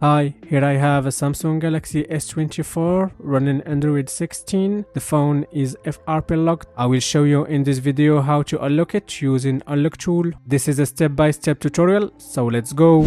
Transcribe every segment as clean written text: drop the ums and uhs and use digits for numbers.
Hi, here I have a Samsung Galaxy S24 running Android 16. The phone is FRP locked. I will show you in this video how to unlock it using unlock tool. This is a step-by-step tutorial, so let's go.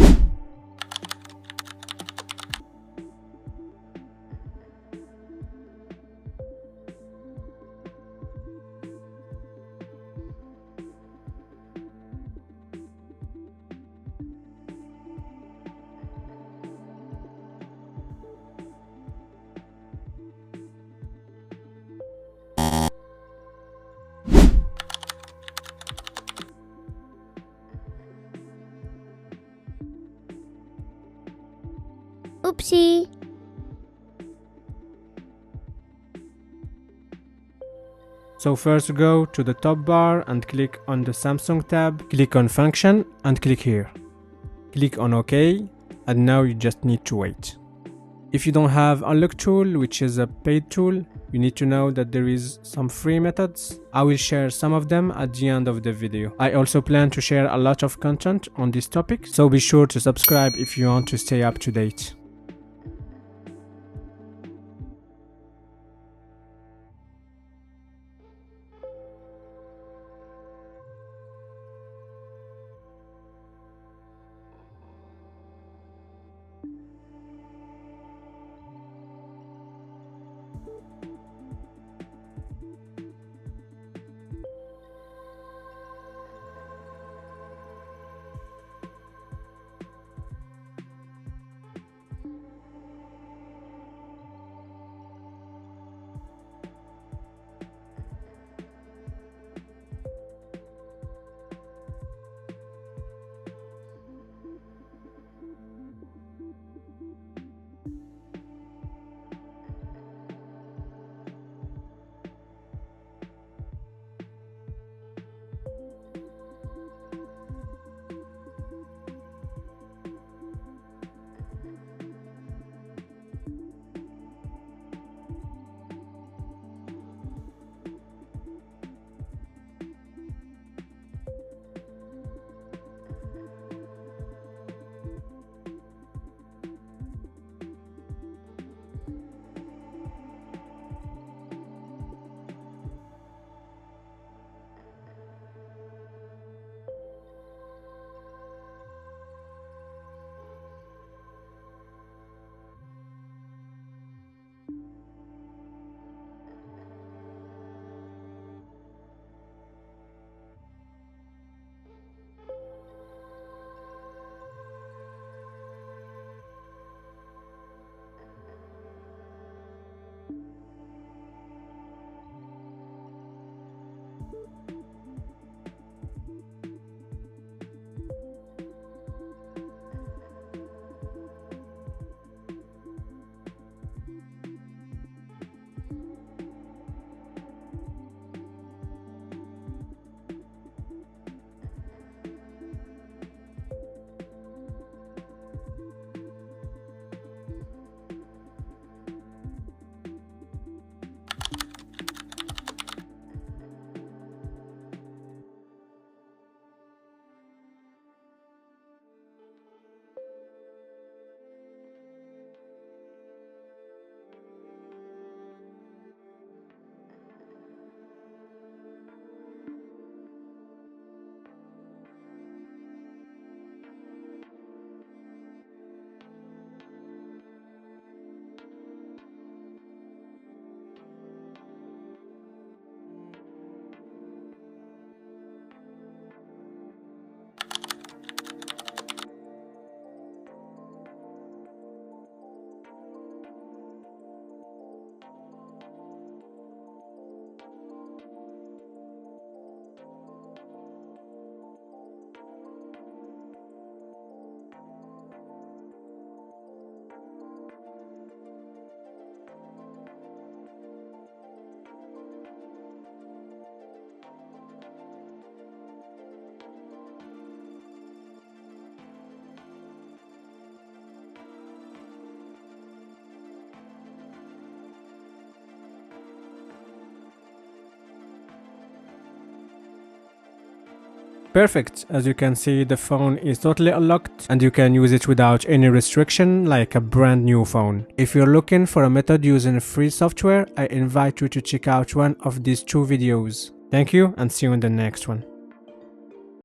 Oopsie! So first go to the top bar and click on the Samsung tab, click on function and click here. Click on OK, and now you just need to wait. If you don't have unlock tool, which is a paid tool, you need to know that there is some free methods. I will share some of them at the end of the video. I also plan to share a lot of content on this topic, so be sure to subscribe if you want to stay up to date. Perfect, as you can see the phone is totally unlocked and you can use it without any restriction like a brand new phone. If you're looking for a method using free software, I invite you to check out one of these 2 videos. Thank you and see you in the next one.